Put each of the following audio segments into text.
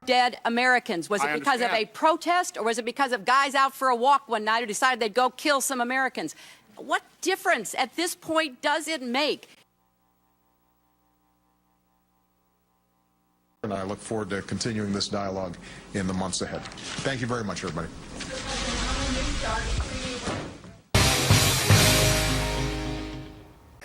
dead Americans? Was it because of a protest, or was it because of guys out for a walk one night who decided they'd go kill some Americans? What difference at this point does it make? And I look forward to continuing this dialogue in the months ahead. Thank you very much, everybody.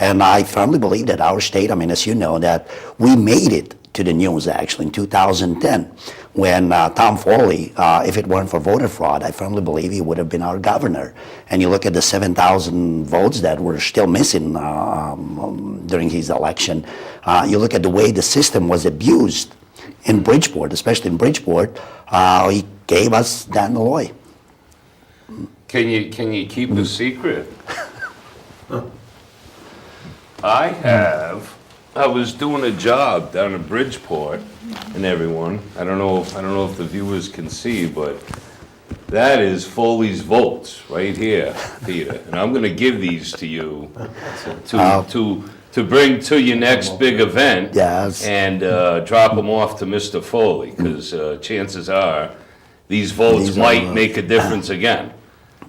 And I firmly believe that our state, I mean, as you know, that we made it to the news actually in 2010 when Tom Foley, if it weren't for voter fraud, I firmly believe he would have been our governor. And you look at the 7,000 votes that were still missing during his election. You look at the way the system was abused in Bridgeport, especially in Bridgeport. He gave us Dan Malloy. Can you keep a secret? I was doing a job down in Bridgeport, and everyone, I don't know if the viewers can see, but that is Foley's votes right here, Peter. And I'm gonna give these to you to bring to your next big event. Yes. And drop them off to Mr. Foley, because chances are these votes might make a difference again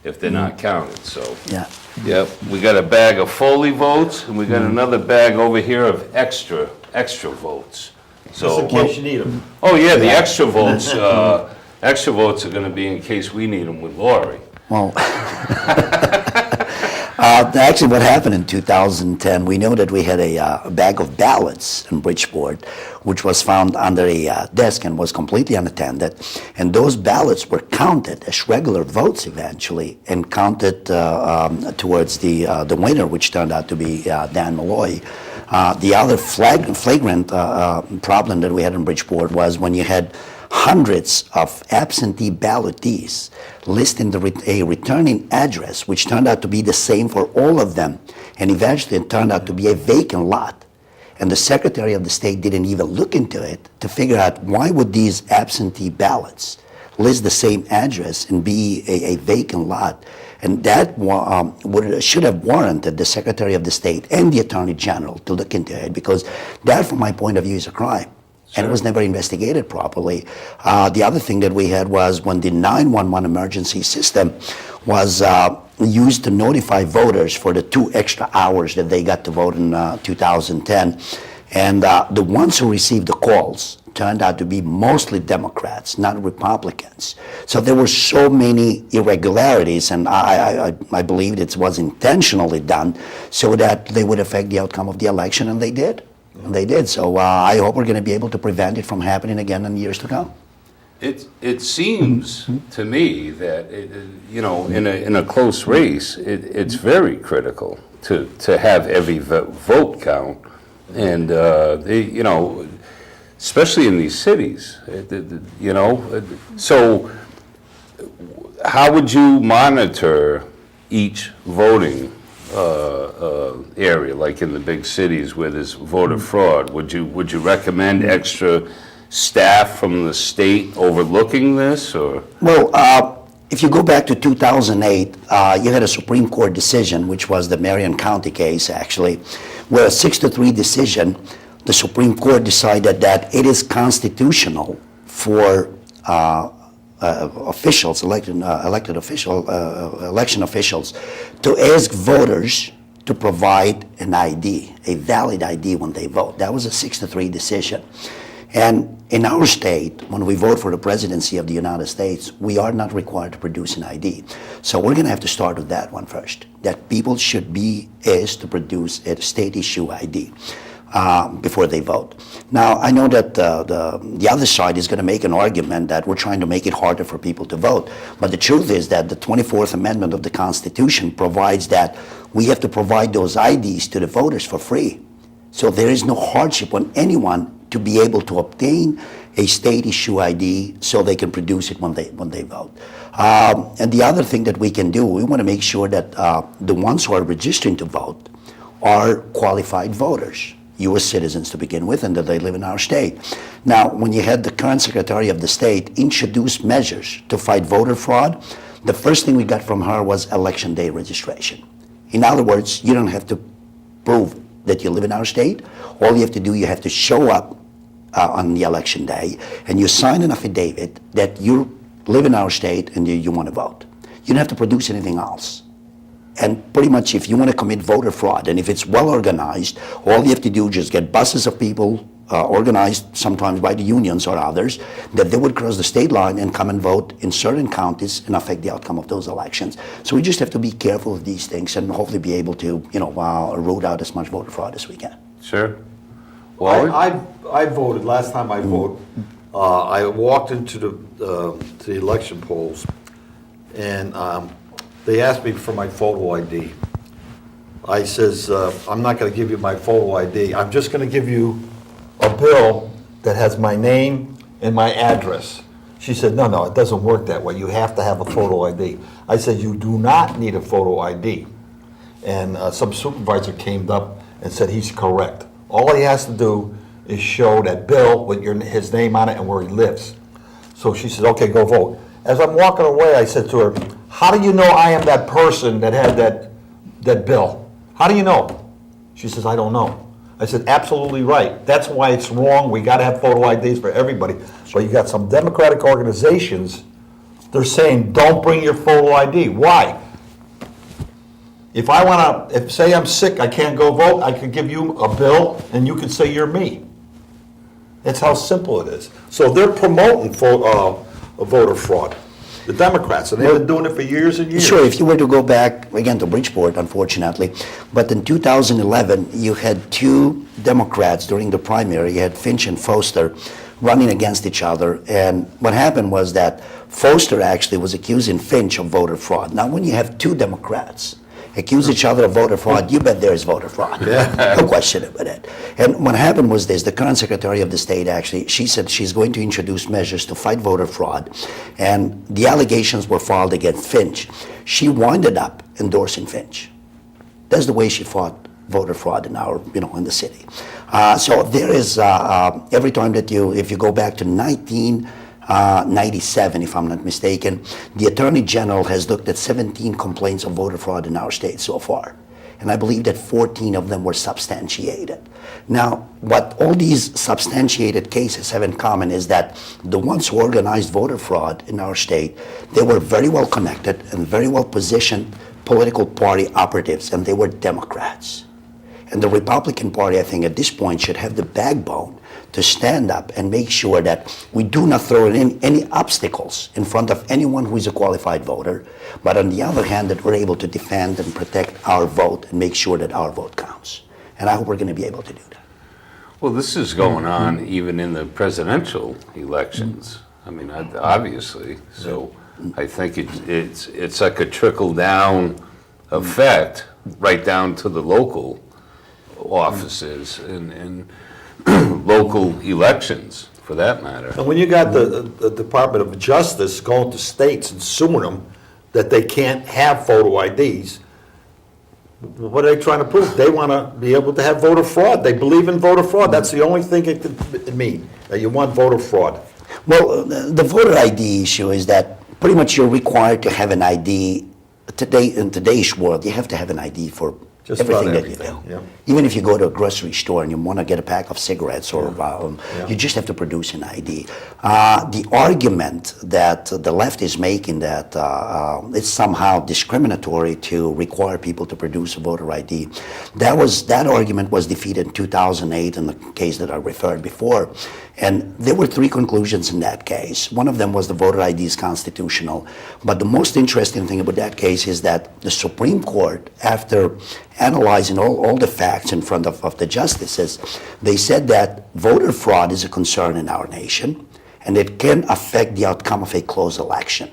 if they're not counted, so. Yeah. Yep, we got a bag of Foley votes, and we got another bag over here of extra votes. So, Just in case you need them. oh yeah, the extra votes are gonna be in case we need them with Lori. Well, actually what happened in 2010, we know that we had a bag of ballots in Bridgeport, which was found under a desk and was completely unattended. And those ballots were counted as regular votes eventually, and counted towards the winner, which turned out to be Dan Malloy. The other flagrant problem that we had in Bridgeport was when you had hundreds of absentee ballotees listing a returning address, which turned out to be the same for all of them, and eventually it turned out to be a vacant lot. And the Secretary of the State didn't even look into it to figure out why would these absentee ballots list the same address and be a vacant lot. And that should have warranted the Secretary of the State and the Attorney General to look into it, because that, from my point of view, is a crime. Sure. And it was never investigated properly. The other thing that we had was when the 911 emergency system was used to notify voters for the 2 extra hours that they got to vote in 2010. And the ones who received the calls turned out to be mostly Democrats, not Republicans. So there were so many irregularities, and I believe it was intentionally done so that they would affect the outcome of the election, and they did. And they did. So I hope we're going to be able to prevent it from happening again in years to come. It seems to me that in a close race, it's very critical to have every vote count, and especially in these cities, So how would you monitor each voting area, like in the big cities where there's voter fraud? Would you recommend extra staff from the state overlooking this, or? Well, if you go back to 2008, you had a Supreme Court decision, which was the Marion County case, actually, where a 6-3 decision, the Supreme Court decided that it is constitutional for officials, election officials, to ask voters to provide an ID, a valid ID when they vote. That was a 6-3 decision. And in our state, when we vote for the presidency of the United States, we are not required to produce an ID. So we're going to have to start with that one first, that people should be asked to produce a state issue ID. Before they vote. Now, I know that the other side is going to make an argument that we're trying to make it harder for people to vote. But the truth is that the 24th Amendment of the Constitution provides that we have to provide those IDs to the voters for free. So there is no hardship on anyone to be able to obtain a state issue ID so they can produce it when they vote. And the other thing that we can do, we want to make sure that the ones who are registering to vote are qualified voters, U.S. citizens to begin with, and that they live in our state. Now, when you had the current Secretary of the State introduce measures to fight voter fraud, the first thing we got from her was election day registration. In other words, you don't have to prove that you live in our state. All you have to do, you have to show up on the election day, and you sign an affidavit that you live in our state and you want to vote. You don't have to produce anything else. And pretty much if you want to commit voter fraud, and if it's well organized, all you have to do is just get buses of people organized sometimes by the unions or others, that they would cross the state line and come and vote in certain counties and affect the outcome of those elections. So we just have to be careful of these things and hopefully be able to, root out as much voter fraud as we can. Sure. Wally? I voted, last time I voted, I walked into the election polls, and they asked me for my photo ID. I says, I'm not gonna give you my photo ID, I'm just gonna give you a bill that has my name and my address. She said, no, it doesn't work that way, you have to have a photo ID. I said, you do not need a photo ID. And some supervisor came up and said he's correct. All he has to do is show that bill with his name on it and where he lives. So she said, okay, go vote. As I'm walking away, I said to her, how do you know I am that person that had that bill? How do you know? She says, I don't know. I said, absolutely right. That's why it's wrong. We got to have photo IDs for everybody. But you got some Democratic organizations, they're saying, don't bring your photo ID. Why? If I want to, say I'm sick, I can't go vote, I could give you a bill and you could say you're me. That's how simple it is. So they're promoting voter fraud, the Democrats, and they've been doing it for years and years. Sure, if you were to go back, again, to Bridgeport, unfortunately, but in 2011, you had two Democrats during the primary, you had Finch and Foster, running against each other, and what happened was that Foster actually was accusing Finch of voter fraud. Now, when you have two Democrats accuse each other of voter fraud, you bet there is voter fraud. Yeah. No question about it. And what happened was this, the current Secretary of the State actually, she said she's going to introduce measures to fight voter fraud, and the allegations were filed against Finch. She winded up endorsing Finch. That's the way she fought voter fraud in our, in the city. So there is, every time that if you go back to 1997, if I'm not mistaken, the Attorney General has looked at 17 complaints of voter fraud in our state so far. And I believe that 14 of them were substantiated. Now, what all these substantiated cases have in common is that the ones who organized voter fraud in our state, they were very well connected and very well positioned political party operatives, and they were Democrats. And the Republican Party, I think, at this point should have the backbone to stand up and make sure that we do not throw in any obstacles in front of anyone who is a qualified voter, but on the other hand, that we're able to defend and protect our vote and make sure that our vote counts. And I hope we're going to be able to do that. Well, this is going on even in the presidential elections. I mean, obviously. So I think it's like a trickle-down effect right down to the local offices and local elections, for that matter. And when you got the Department of Justice going to states and suing them that they can't have photo IDs, what are they trying to prove? They want to be able to have voter fraud. They believe in voter fraud. That's the only thing it could mean, that you want voter fraud. Well, the voter ID issue is that pretty much you're required to have an ID. Today, in today's world, you have to have an ID for Just everything about that you do. everything, yeah. Even if you go to a grocery store and you want to get a pack of cigarettes or you just have to produce an ID. The argument that the left is making that it's somehow discriminatory to require people to produce a voter ID, that argument was defeated in 2008 in the case that I referred before. And there were three conclusions in that case. One of them was the voter ID is constitutional. But the most interesting thing about that case is that the Supreme Court, after analyzing all the facts in front of the justices, they said that voter fraud is a concern in our nation, and it can affect the outcome of a close election.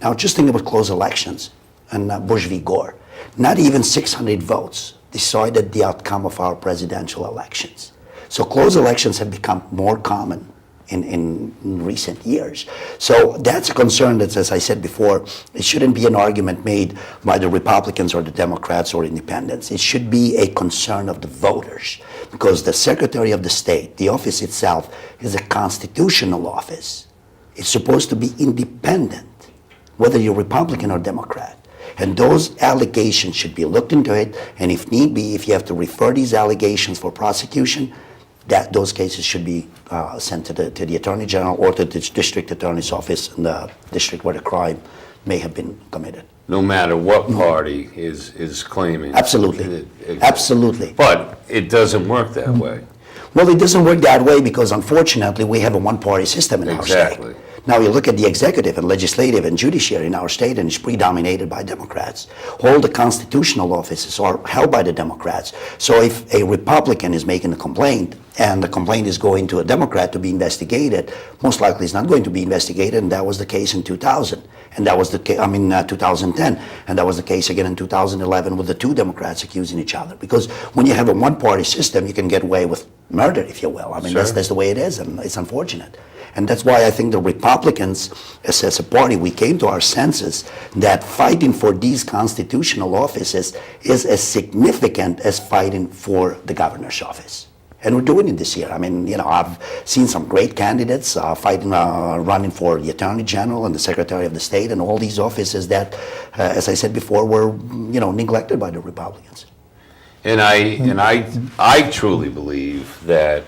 Now, just think about close elections and Bush v. Gore. Not even 600 votes decided the outcome of our presidential elections. So close elections have become more common in recent years. So that's a concern that, as I said before, it shouldn't be an argument made by the Republicans or the Democrats or independents. It should be a concern of the voters, because the Secretary of the State, the office itself, is a constitutional office. It's supposed to be independent, whether you're Republican or Democrat. And those allegations should be looked into it, and if need be, if you have to refer these allegations for prosecution, that those cases should be sent to the Attorney General or to the District Attorney's Office in the district where the crime may have been committed. No matter what party is claiming. Absolutely. Absolutely. But it doesn't work that way. Well, it doesn't work that way because, unfortunately, we have a one-party system in our Exactly. state. Now, you look at the executive and legislative and judiciary in our state, and it's predominated by Democrats. All the constitutional offices are held by the Democrats. So if a Republican is making a complaint, and the complaint is going to a Democrat to be investigated, most likely it's not going to be investigated, and that was the case in 2000. And that was the case, 2010. And that was the case again in 2011 with the two Democrats accusing each other. Because when you have a one-party system, you can get away with murder, if you will. Sure. That's the way it is, and it's unfortunate. And that's why I think the Republicans, as a party, we came to our senses that fighting for these constitutional offices is as significant as fighting for the governor's office. And we're doing it this year. I've seen some great candidates running for the Attorney General and the Secretary of the State and all these offices that, as I said before, were, neglected by the Republicans. And I truly believe that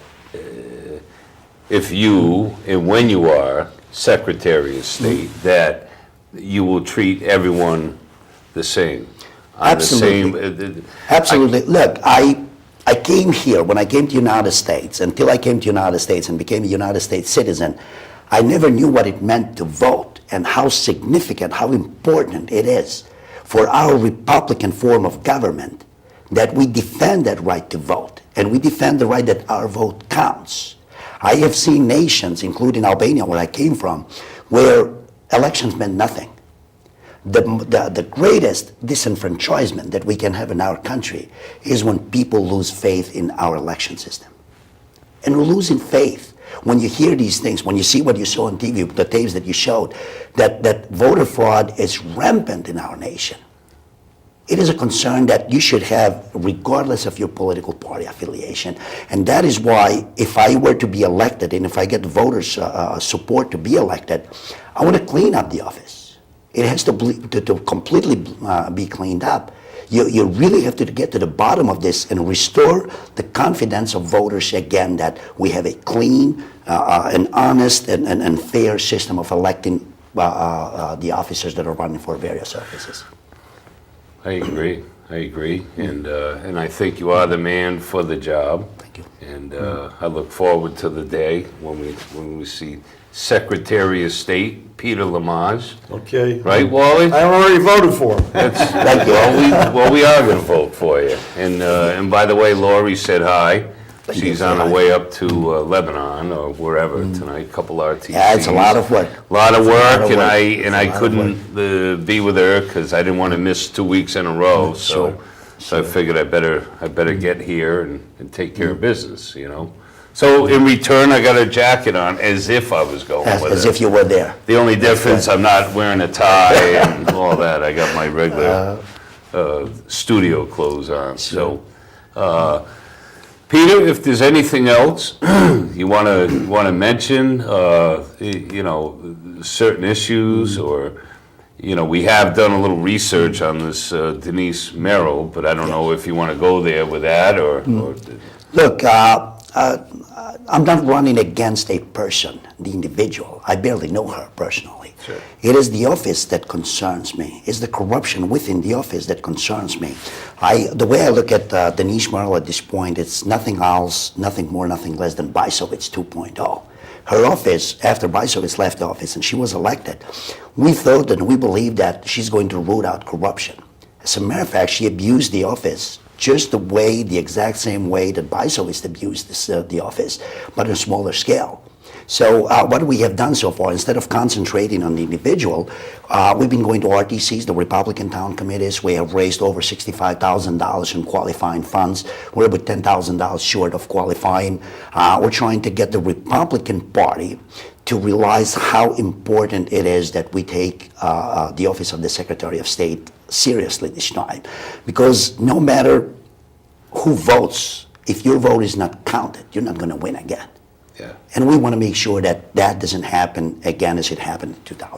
if you, and when you are Secretary of State, that you will treat everyone the same. Absolutely. Absolutely. Look, I came here, when I came to the United States, until I came to the United States and became a United States citizen, I never knew what it meant to vote and how significant, how important it is for our Republican form of government that we defend that right to vote and we defend the right that our vote counts. I have seen nations, including Albania, where I came from, where elections meant nothing. The greatest disenfranchisement that we can have in our country is when people lose faith in our election system. And we're losing faith. When you hear these things, when you see what you saw on TV, the tapes that you showed, that voter fraud is rampant in our nation. It is a concern that you should have regardless of your political party affiliation. And that is why if I were to be elected and if I get voters' support to be elected, I want to clean up the office. It has to completely be cleaned up. You really have to get to the bottom of this and restore the confidence of voters again that we have a clean and honest and fair system of electing the officers that are running for various offices. I agree, and I think you are the man for the job. Thank you. And I look forward to the day when we see Secretary of State Peter Lumaj. Okay. Right, Wally? I already voted for him. Thank you. Well, we are going to vote for you. And by the way, Lori said hi. Thank She's you. on her way up to Lebanon or wherever tonight. Couple RTCs. Yeah, it's a lot of work. A lot of work, It's a lot of and work. I couldn't be with her because I didn't want to miss 2 weeks in a row. Sure. So I figured I better get here and take care of business, So in return, I got a jacket on as if I was going with As it. if you were there. The only difference, I'm not wearing a tie and all that. I got my regular studio clothes on. So, Peter, if there's anything else you want to mention, certain issues, or we have done a little research on this Denise Merrill, but I don't know if you want to go there with that or Look, I'm not running against a person, the individual. I barely know her personally. Sure. It is the office that concerns me. It's the corruption within the office that concerns me. The way I look at Denise Merrill at this point, it's nothing else, nothing more, nothing less than Bysowitz 2.0. Her office, after Bysowitz left office and she was elected, we thought and we believed that she's going to root out corruption. As a matter of fact, she abused the office just the exact same way that Bysowitz abused the office, but on a smaller scale. So what we have done so far, instead of concentrating on the individual, we've been going to RTCs, the Republican town committees. We have raised over $65,000 in qualifying funds. We're about $10,000 short of qualifying. We're trying to get the Republican Party to realize how important it is that we take the office of the Secretary of State seriously this time. Because no matter who votes, if your vote is not counted, you're not going to win again. Yeah. And we want to make sure that that doesn't happen again as it happened in 2000.